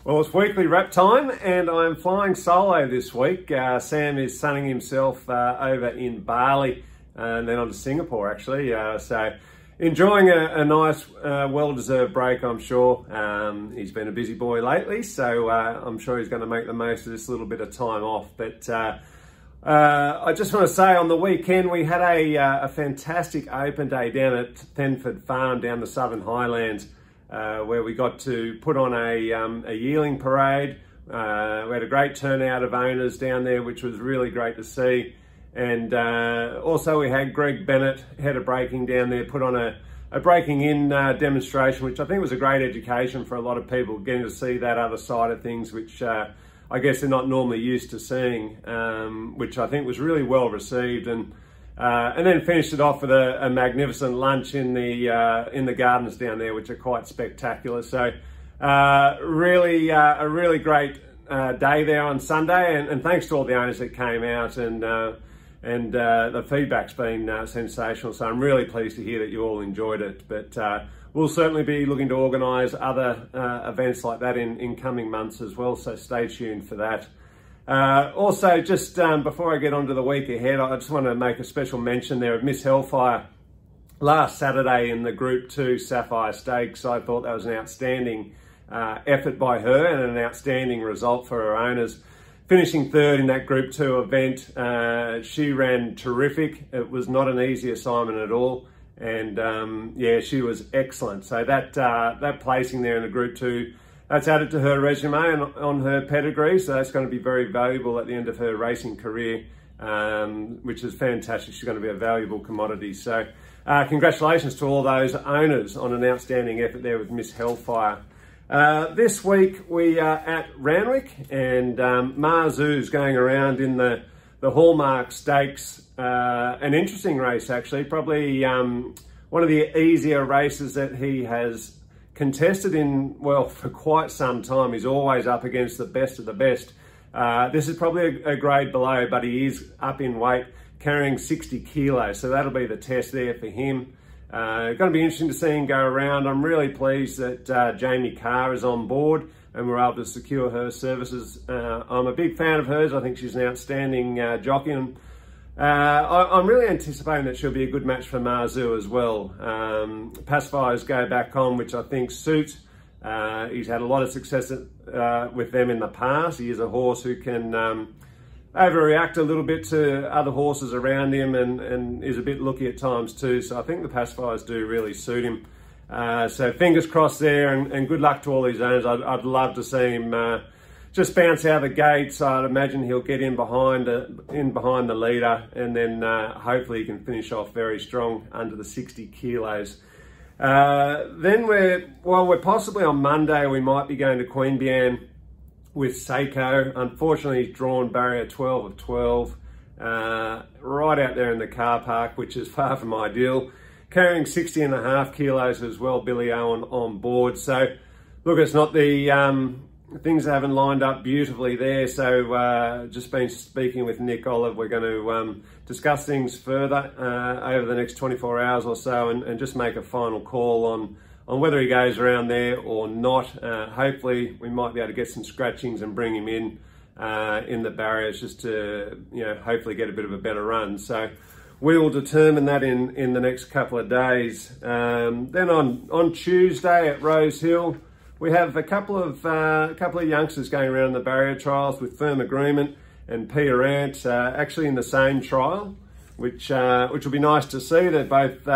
Well, it's weekly wrap time and I'm flying solo this week. Sam is sunning himself over in Bali and then on to Singapore actually. So enjoying a nice, well-deserved break, I'm sure. He's been a busy boy lately, so I'm sure he's going to make the most of this little bit of time off. But I just want to say on the weekend we had a fantastic open day down at Thenford Farm down the Southern Highlands. Where we got to put on a yearling parade. We had a great turnout of owners down there, which was really great to see. And also we had Greg Bennett, head of breaking down there, put on a breaking in demonstration, which I think was a great education for a lot of people, getting to see that other side of things, which I guess they're not normally used to seeing, which I think was really well received. And then finished it off with a magnificent lunch in the gardens down there, which are quite spectacular. So really a really great day there on Sunday, and thanks to all the owners that came out, and the feedback's been sensational. So I'm really pleased to hear that you all enjoyed it. But we'll certainly be looking to organise other events like that in coming months as well. So stay tuned for that. Also, just before I get on to the week ahead, I just want to make a special mention there of Miss Hellfire last Saturday in the Group 2 Sapphire Stakes. I thought that was an outstanding effort by her and an outstanding result for her owners. Finishing third in that Group 2 event, she ran terrific. It was not an easy assignment at all. And yeah, she was excellent. So that placing there in the Group 2, that's added to her resume and on her pedigree, so that's going to be very valuable at the end of her racing career, which is fantastic. She's going to be a valuable commodity. So congratulations to all those owners on an outstanding effort there with Miss Hellfire. This week we are at Randwick, and Marzu's going around in the Hallmark Stakes. An interesting race actually, probably one of the easier races that he has contested in, well, for quite some time. He's always up against the best of the best. This is probably a grade below, but he is up in weight, carrying 60 kilos. So that'll be the test there for him. Going to be interesting to see him go around. I'm really pleased that Jamie Carr is on board and we're able to secure her services. I'm a big fan of hers. I think she's an outstanding jockey. And I'm really anticipating that she'll be a good match for Marzu as well. Pacifiers go back on, which I think suits. He's had a lot of success with them in the past. He is a horse who can overreact a little bit to other horses around him and is a bit looky at times too. So I think the Pacifiers do really suit him. So fingers crossed there, and good luck to all these owners. I'd love to see him just bounce out of the gates. I'd imagine he'll get in behind the leader, and then hopefully he can finish off very strong under the 60 kilos. Then we're possibly on Monday, we might be going to Queanbeyan with Seiko. Unfortunately, he's drawn barrier 12 of 12, right out there in the car park, which is far from ideal. Carrying 60.5 kilos as well, Billy Owen on board. So look, it's not the things haven't lined up beautifully there, so just been speaking with Nick Olive. We're going to discuss things further over the next 24 hours or so, and just make a final call on whether he goes around there or not. Hopefully we might be able to get some scratchings and bring him in the barriers, just to, you know, hopefully get a bit of a better run. So we will determine that in the next couple of days. Then on Tuesday at Rose Hill, we have a couple of youngsters going around the barrier trials with Firm Agreement and Peter Ant, actually in the same trial, which will be nice to see. They both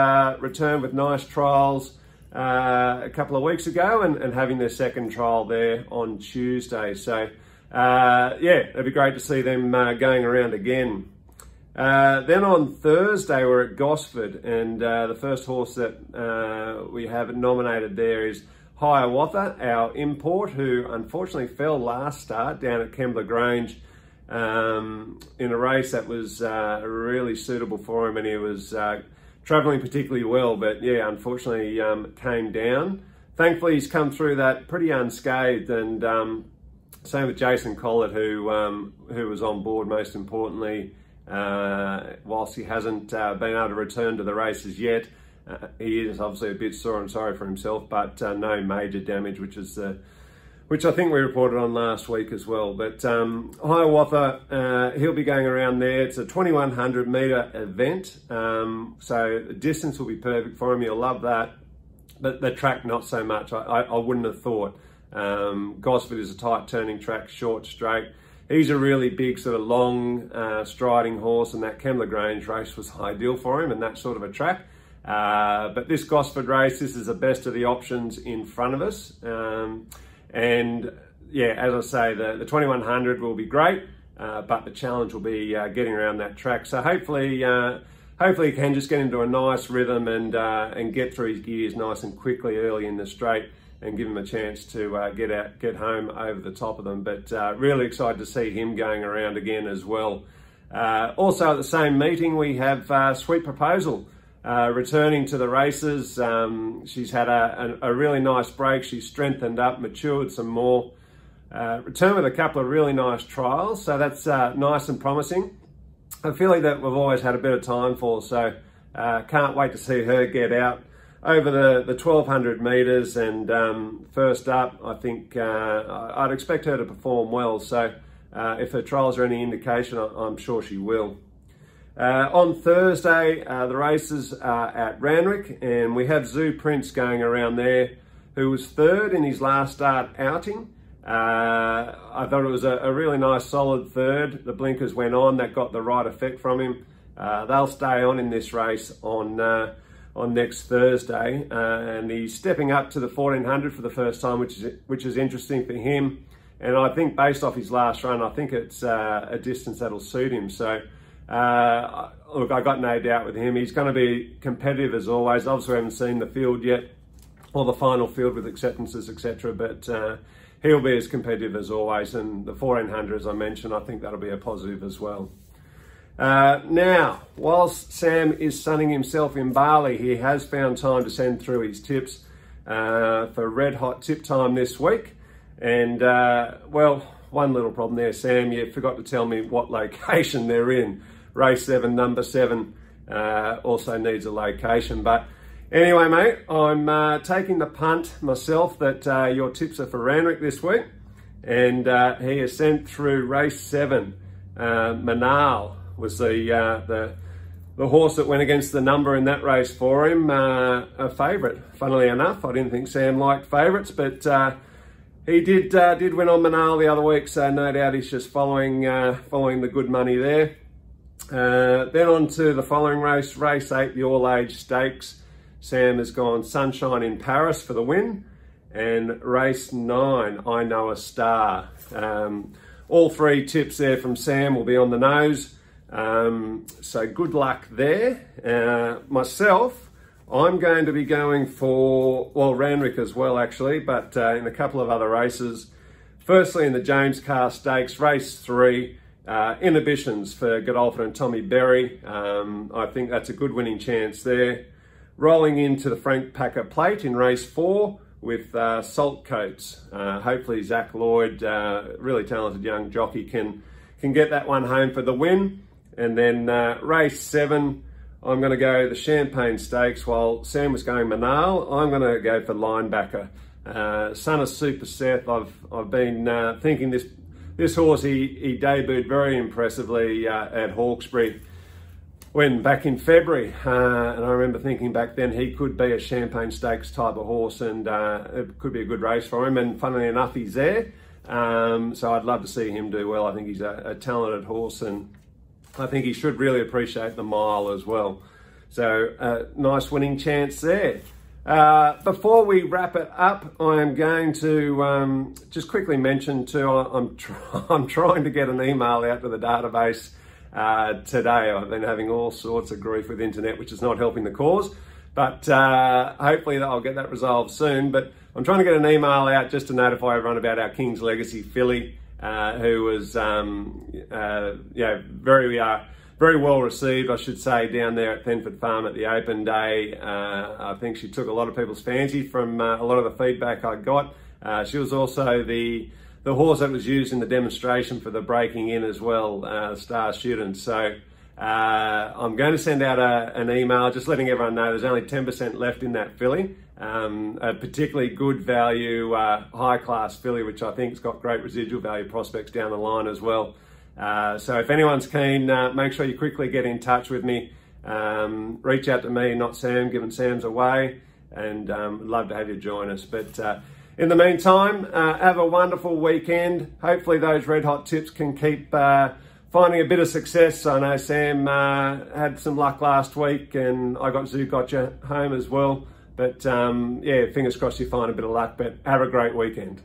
returned with nice trials a couple of weeks ago, and having their second trial there on Tuesday. So yeah, it'd be great to see them going around again. Then on Thursday we're at Gosford, and the first horse that we have nominated there is Hiawatha, our import, who unfortunately fell last start down at Kembla Grange in a race that was really suitable for him, and he was travelling particularly well, but yeah, unfortunately came down. Thankfully he's come through that pretty unscathed, and same with Jason Collett, who was on board most importantly. Whilst he hasn't been able to return to the races yet, he is obviously a bit sore and sorry for himself, but no major damage, which is the which I think we reported on last week as well. But Hiawatha, he'll be going around there. It's a 2100 metre event, so the distance will be perfect for him. You'll love that. But the track, not so much. I wouldn't have thought. Gosford is a tight turning track, short, straight. He's a really big, sort of long striding horse, and that Kembla Grange race was ideal for him and that sort of a track. But this Gosford race, this is the best of the options in front of us. And yeah, as I say, the 2100 will be great, but the challenge will be getting around that track. So hopefully he can just get into a nice rhythm and get through his gears nice and quickly early in the straight, and give him a chance to get home over the top of them. But really excited to see him going around again as well. Also at the same meeting, we have Sweet Proposal returning to the races. She's had a really nice break. She's strengthened up, matured some more, returned with a couple of really nice trials. So that's nice and promising. A filly that we've always had a bit of time for, so can't wait to see her get out over the 1200 metres. And first up, I think I'd expect her to perform well. So if her trials are any indication, I'm sure she will. On Thursday, the races are at Randwick, and we have Zoo Prince going around there, who was third in his last start outing. I thought it was a really nice solid third. The blinkers went on, that got the right effect from him. They'll stay on in this race on next Thursday, and he's stepping up to the 1400 for the first time, which is interesting for him. And I think based off his last run, I think it's a distance that'll suit him. So look, I got no doubt with him. He's going to be competitive as always. Obviously, we haven't seen the field yet, or the final field with acceptances, etc. But he'll be as competitive as always. And the 1400, as I mentioned, I think that'll be a positive as well. Now, whilst Sam is sunning himself in Bali, he has found time to send through his tips for red hot tip time this week. And well, one little problem there, Sam, you forgot to tell me what location they're in. Race 7, number 7, also needs a location. But anyway, mate, I'm taking the punt myself that your tips are for Randwick this week. And he has sent through race 7, Manal was the horse that went against the number in that race for him, a favourite. Funnily enough, I didn't think Sam liked favourites, but he did win on Manal the other week, so no doubt he's just following the good money there. Then on to the following race, race 8, the All Age Stakes. Sam has gone Sunshine in Paris for the win, and race 9, I Know a Star. All 3 tips there from Sam will be on the nose. So good luck there. Myself, I'm going to be going for, well, Randwick as well actually, but in a couple of other races. Firstly, in the James Carr Stakes, race 3, inhibitions for Godolphin and Tommy Berry. I think that's a good winning chance there. Rolling into the Frank Packer Plate in race 4 with Saltcoats. Hopefully Zach Lloyd, really talented young jockey, can get that one home for the win. And then race 7, I'm going to go the Champagne Stakes. While Sam was going Manal, I'm going to go for Linebacker. Son of Super Seth. I've been thinking this horse, he debuted very impressively at Hawkesbury when back in February. And I remember thinking back then he could be a Champagne Stakes type of horse, and it could be a good race for him. And funnily enough, he's there. So I'd love to see him do well. I think he's a talented horse, and I think he should really appreciate the mile as well. So nice winning chance there. Before we wrap it up, I am going to just quickly mention too, I'm trying to get an email out to the database today. I've been having all sorts of grief with internet, which is not helping the cause, but hopefully I'll get that resolved soon. But I'm trying to get an email out just to notify everyone about our King's Legacy filly, who was very well received, I should say, down there at Thenford Farm at the open day. I think she took a lot of people's fancy from a lot of the feedback I got. She was also the horse that was used in the demonstration for the breaking in as well, Star Student. So I'm going to send out an email just letting everyone know there's only 10% left in that filly. A particularly good value, high class filly, which I think has got great residual value prospects down the line as well. So if anyone's keen, make sure you quickly get in touch with me. Reach out to me, not Sam, given Sam's away, and love to have you join us. But in the meantime, have a wonderful weekend. Hopefully those red hot tips can keep finding a bit of success. I know Sam had some luck last week, and I got you home as well. But yeah, fingers crossed you find a bit of luck, but have a great weekend.